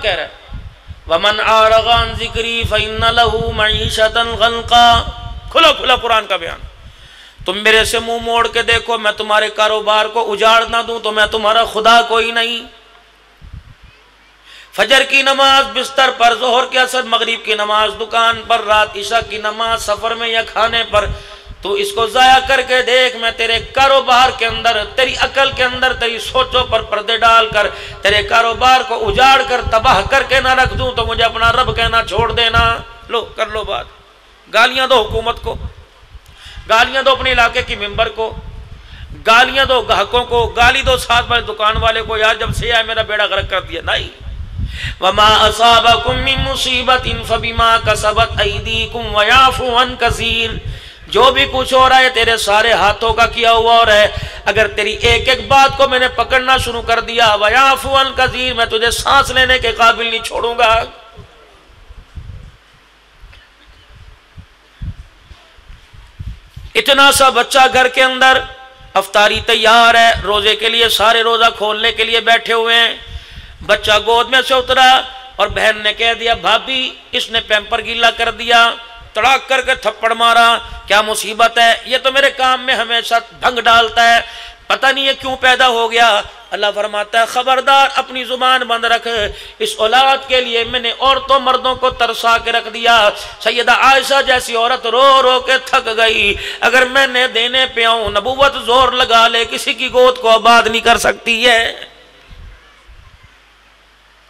کہہ رہا ہے وَمَنْ أَعْرَضَ عَنْ ذِكْرِي فَإِنَّ لَهُ مَعِيشَةً ضَنْكًا. کھلا کھلا قرآن کا بیان. تم میرے سے منہ موڑ کے دیکھو، میں تمہارے کاروبار کو اجاڑ نہ دوں تو میں تمہارا خدا کوئی نہیں. فجر کی نماز بستر پر، ظہر کے اثر، مغرب کی نماز دکان پر، رات عشاء کی نماز سفر میں یا کھانے پر. تو اس کو ضائع کر کے دیکھ، میں تیرے کاروبار کے اندر، تیری عقل کے اندر، تیری سوچوں پر پردے ڈال کر تیرے کاروبار کو اجاڑ کر تباہ کر کے نہ رکھ دوں تو مجھے اپنا رب کہنا چھوڑ دینا. لو کر لو بات. گالیاں دو حکومت کو، گالیاں دو اپنے علاقے کی ممبر کو، گالیاں دو گاہکوں کو، گالی دو ساتھ والے دکان والے کو، یار جب سے آئے میرا بیڑا غرق کر دیا. نہیں. وَمَا أَصَابَكُم مِّن مُّصِيبَةٍ فَبِمَا كَسَبَتْ أَيْدِيكُمْ وَيَعْفُو عَن كَثِيرٍ. جو بھی کچھ ہو رہا ہے تیرے سارے ہاتھوں کا کیا ہوا اور ہے. اگر تیری ایک ایک بات کو میں نے پکڑنا شروع کر دیا، وَيَعْفُو عَن كَثِيرٍ، میں تجھے سانس لینے کے قابل نہیں چھوڑوں گا. اتنا سا بچہ گھر کے اندر، افطاری تیار ہے، روزے کے لیے سارے روزہ کھولنے کے لیے بیٹھے ہوئے ہیں. بچہ گود میں سے اترا اور بہن نے کہہ دیا بھابی اس نے پیمپر گیلا کر دیا، تڑاک کر کے تھپڑ مارا. کیا مصیبت ہے؟ یہ تو میرے کام میں ہمیشہ بھنگ ڈالتا ہے، پتہ نہیں یہ کیوں پیدا ہو گیا. اللہ فرماتا ہے خبردار اپنی زبان بند رکھ، اس اولاد کے لیے میں نے عورتوں مردوں کو ترسا کے رکھ دیا. سیدہ عائشہ جیسی عورت رو رو کے تھک گئی. اگر میں نے دینے پہ آؤں، نبوت زور لگا لے کسی کی گود کو آباد نہیں کر سکتی ہے.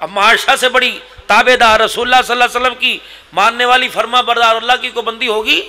اب عائشہ سے بڑی تابع دار رسول اللہ صلی اللہ علیہ وسلم کی ماننے والی فرما بردار اللہ کی کو بندی ہوگی؟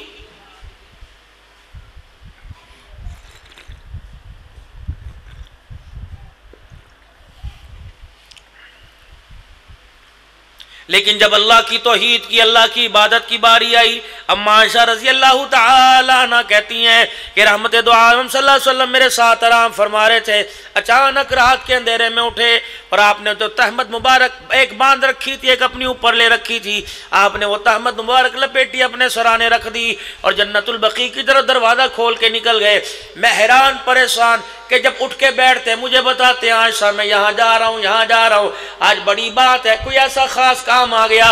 لیکن جب اللہ کی توحید کی، اللہ کی عبادت کی باری آئی، اما عائشہ رضی اللہ تعالی عنہ کہتی ہیں کہ رحمت دو عالم صلی اللہ علیہ وسلم میرے ساتھ آرام فرما رہے تھے. اچانک رات کے اندھیرے میں اٹھے اور آپ نے جو تہمت مبارک ایک باندھ رکھی تھی، ایک اپنی اوپر لے رکھی تھی، آپ نے وہ تہمت مبارک لپیٹی اپنے سرانے رکھ دی اور جنت البقیع کی طرف دروازہ کھول کے نکل گئے. میں حیران پریشان کہ جب اٹھ کے بیٹھتے مجھے بتاتے ہیں عائشہ میں یہاں جا رہا ہوں، یہاں جا رہا ہوں، آج بڑی بات ہے، کوئی ایسا خاص کام آ گیا.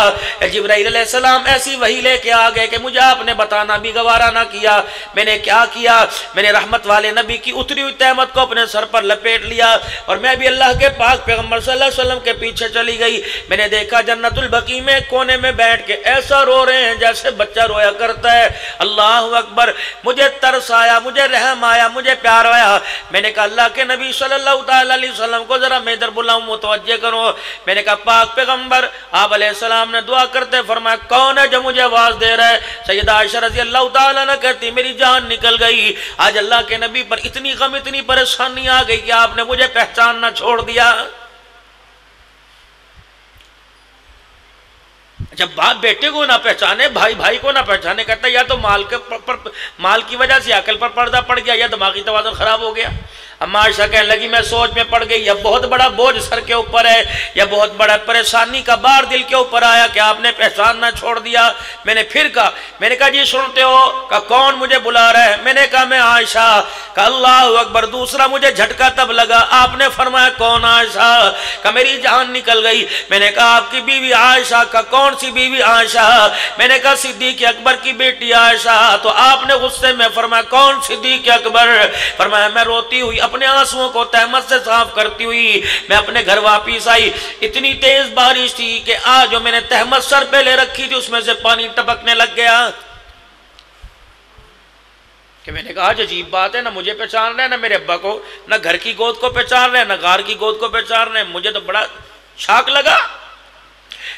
جبرائیل علیہ السلام ایسی وحی لے کے آ گئے کہ مجھے آپ نے بتانا بھی گوارا نہ کیا. میں نے کیا کیا؟ میں نے رحمت والے نبی کی اتری ہوئی تہمت کو اپنے سر پر لپیٹ لیا اور میں بھی اللہ کے پاک پیغمبر صلی اللہ علیہ وسلم کے پیچھے چلی گئی. میں نے دیکھا جنت البقیع میں کونے میں بیٹھ کے ایسا رو رہے ہیں جیسے بچہ رویا کرتا ہے. اللہ اکبر. مجھے ترس آیا، مجھے رحم آیا، مجھے پیار آیا. میں نے کہا اللہ کے نبی صلی اللہ تعالی علیہ وسلم کو ذرا میں ادھر بلاؤں، متوجہ کرو. میں نے کہا پاک پیغمبر، آپ علیہ السلام نے دعا کرتے فرمایا کون ہے جو مجھے آواز دے رہا ہے؟ سیدہ عائشہ رضی اللہ تعالیٰ عنہ کہتی میری جان نکل گئی. آج اللہ کے نبی پر اتنی غم، اتنی پریشانی آ گئی کہ آپ نے مجھے پہچاننا چھوڑ دیا. جب باپ بیٹے کو نہ پہچانے، بھائی بھائی کو نہ پہچانے، کہتا ہے یا تو مال کی وجہ سے عقل پر پردہ پڑ گیا یا دماغی توازن خراب ہو گیا. اما عائشہ کہنے لگی میں سوچ میں پڑ گئی، یہ بہت بڑا بوجھ سر کے اوپر ہے، یہ بہت بڑا پریشانی کا بار دل کے اوپر آیا کہ آپ نے پہچاننا چھوڑ دیا. میں نے پھر کہا، میں نے کہا جی سنتے ہو؟ کہ کون مجھے بلا رہا ہے؟ میں نے کہا میں عائشہ. کہ اللہ اکبر. دوسرا مجھے جھٹکا تب لگا، آپ نے فرمایا کون عائشہ؟ کہ میری جان نکل گئی. میں نے کہا آپ کی بیوی عائشہ. کا کون سی بیوی؟ عائشہ. میں نے کہا صدیق اکبر کی بیٹی عائشہ. تو آپ نے غصے میں فرمایا کون صدیق اکبر؟ فرمایا میں روتی ہوئی اپنے آنسوؤں کو تہمت سے صاف کرتی ہوئی میں اپنے گھر واپس آئی. اتنی تیز بارش تھی کہ آج جو میں نے تہمت سر پہ لے رکھی تھی اس میں سے پانی ٹپکنے لگ گیا. کہ میں نے کہا عجیب بات ہے، نہ مجھے پہچان رہے ہیں، نہ میرے ابا کو، نہ گھر کی گود کو پہچان رہے ہیں، نہ غار کی گود کو پہچان رہے ہیں. مجھے تو بڑا شاک لگا.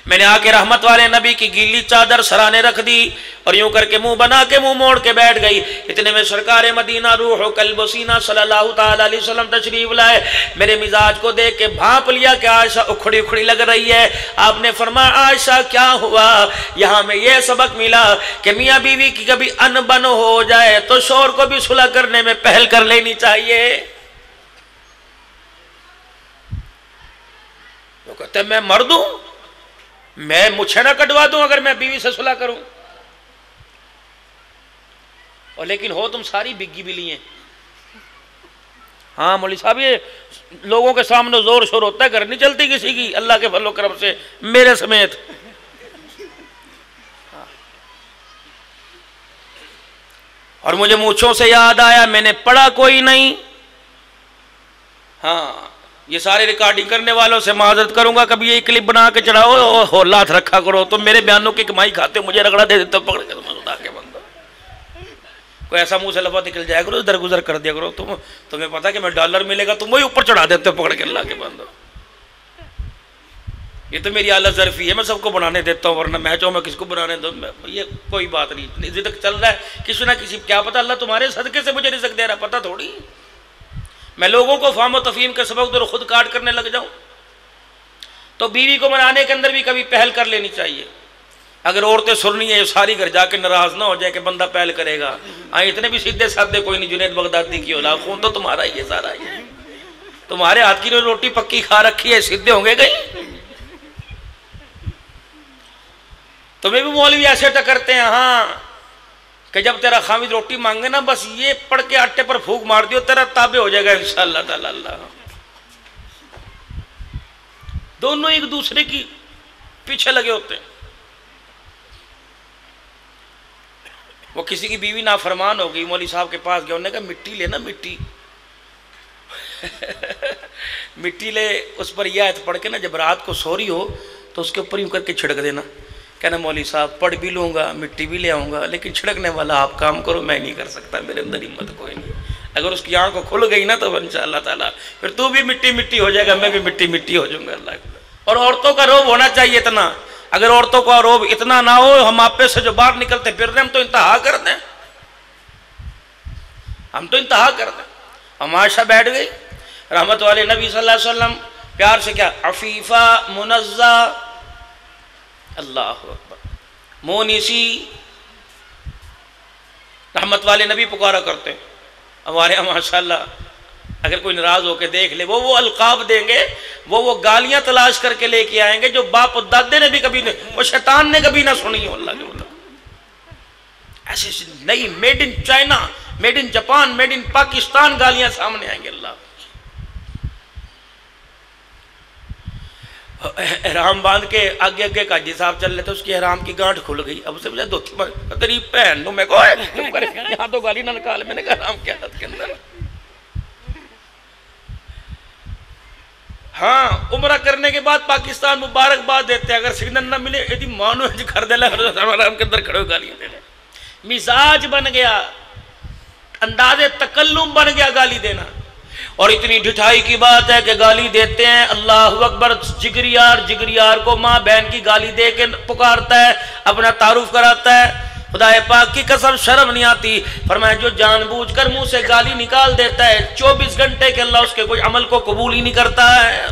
میں نے آ کے رحمت والے نبی کی گیلی چادر سرانے رکھ دی اور یوں کر کے منہ بنا کے منہ موڑ کے بیٹھ گئی. اتنے میں سرکار مدینہ روح و قلب و سینہ صلی اللہ تعالی علیہ وسلم تشریف لائے. میرے مزاج کو دیکھ کے بھانپ لیا کہ عائشہ اکھڑی اکھڑی لگ رہی ہے. آپ نے فرمایا عائشہ کیا ہوا؟ یہاں میں یہ سبق ملا کہ میاں بیوی کی کبھی ان بن ہو جائے تو شوہر کو بھی صلح کرنے میں پہل کر لینی چاہیے. وہ کہتے ہیں میں مرد ہوں، میں مجھے نہ کٹوا دوں اگر میں بیوی سے صلح کروں. اور لیکن ہو تم ساری بگی بلی ہیں. ہاں مولوی صاحب یہ لوگوں کے سامنے زور شور ہوتا ہے، گھر نہیں چلتی کسی کی اللہ کے فضل و کرم سے، میرے سمیت۔ اور مجھے مونچھوں سے یاد آیا، میں نے پڑھا کوئی نہیں، ہاں یہ سارے ریکارڈنگ کرنے والوں سے معذرت کروں گا، کبھی یہ کلپ بنا کے چڑھاؤ ہولات رکھا کرو، تم میرے بیانوں کی کمائی کھاتے ہو، مجھے رگڑا دے دیتے ہو پکڑ کے، خدا کے بندو کوئی ایسا منہ سے لفظ نکل جائے کرو درگزر کر دیا کرو، تمہیں پتا کہ میں ڈالر ملے گا تم وہی اوپر چڑھا دیتے ہو پکڑ کے، اللہ کے بندو یہ تو میری حالت ظرفی ہے، میں سب کو بنانے دیتا ہوں، ورنہ میں چاہوں میں کس کو بنانے دوں، یہ کوئی بات نہیں، رزق چل رہا ہے کسی نہ کسی، کیا پتہ اللہ تمہارے صدقے سے مجھے رزق دے رہا، پتہ تھوڑی میں لوگوں کو فہم و تفہیم کے سبق دور خود کاٹ کرنے لگ جاؤں۔ تو بیوی کو منانے کے اندر بھی کبھی پہل کر لینی چاہیے، اگر عورتیں سننی ہے ساری گھر جا کے ناراض نہ ہو جائے کہ بندہ پہل کرے گا، اتنے بھی سیدھے سادے کوئی نہیں، جنید بغدادی کی اولاد، خون تو تمہارا ہی ہے سارا ہی، تمہارے ہاتھ کی روٹی پکی کھا رکھی ہے، سیدھے ہوں گے کہیں؟ تمہیں بھی مولوی ایسے ٹکرتے ہیں ہاں کہ جب تیرا خامد روٹی مانگے نا بس یہ پڑھ کے آٹے پر پھونک مار دیو، تیرا تابع ہو جائے گا انشاءاللہ تعالی اللہ۔ دونوں ایک دوسرے کی پیچھے لگے ہوتے ہیں۔ وہ کسی کی بیوی نافرمان ہو گئی، مولوی صاحب کے پاس گیا، انہوں نے کہا مٹی لے نا مٹی مٹی لے، اس پر یہ آیت پڑھ کے نا جب رات کو سو رہی ہو تو اس کے اوپر یوں کر کے چھڑک دینا، کہنا مولوی صاحب پڑھ بھی لوں گا مٹی بھی لے آؤں گا لیکن چھڑکنے والا آپ کام کرو، میں نہیں کر سکتا، میرے اندر ہمت کوئی نہیں۔ اگر اس کی آنکھ کھل گئی نا تو انشاءاللہ تعالیٰ پھر تو بھی مٹی مٹی ہو جائے گا، میں بھی مٹی مٹی ہو جاؤں گا اللہ کے۔ اور عورتوں کا روب ہونا چاہیے اتنا، اگر عورتوں کا روب اتنا نہ ہو، ہم آپ پہ سے جو باہر نکلتے پھر رہے ہم تو انتہا کر دیں، ہم تو انتہا کر دیں۔ ہم عائشہ بیٹھ گئی، رحمت والے نبی صلی اللہ علیہ وسلم پیار سے کیا عفیفہ منزہ، اللہ اکبر، مونسی، رحمت والے نبی پکارا کرتے ہیں۔ ہمارے ہاں ماشاءاللہ اگر کوئی ناراض ہو کے دیکھ لے، وہ القاب دیں گے، وہ گالیاں تلاش کر کے لے کے آئیں گے جو باپ و دادے نے بھی کبھی نہیں، وہ شیطان نے کبھی نہ سنی ہو، اللہ کے بندہ ایسے نئی made in China, made in Japan, made in Pakistan گالیاں سامنے آئیں گے۔ اللہ احرام باندھ کے آگے آگے کا صاحب چل رہے تھے، اس کی احرام کی گانٹھ کھل گئی، اب سے مجھے دھوتی مار تیری بہن نو، میں کہا تم کرے یہاں تو گالی نہ نکال، میں نے کہا احرام کیا حد کے اندر۔ ہاں عمرہ کرنے کے بعد پاکستان مبارکباد دیتے ہیں، اگر سگنل نہ ملے ایدی مانو ہے گھر دے لے حرام کے اندر کھڑے ہو گالیاں دے لے، مزاج بن گیا، انداز تکلم بن گیا گالی دینا۔ اور اتنی ڈھٹائی کی بات ہے کہ گالی دیتے ہیں، اللہ اکبر، جگریار کو ماں بہن کی گالی دے کے پکارتا ہے، اپنا تعارف کراتا ہے، خدا پاک کی قسم شرم نہیں آتی، فرمایا جو جان بوجھ کر منہ سے گالی نکال دیتا ہے 24 گھنٹے کے اللہ اس کے کوئی عمل کو قبول ہی نہیں کرتا ہے۔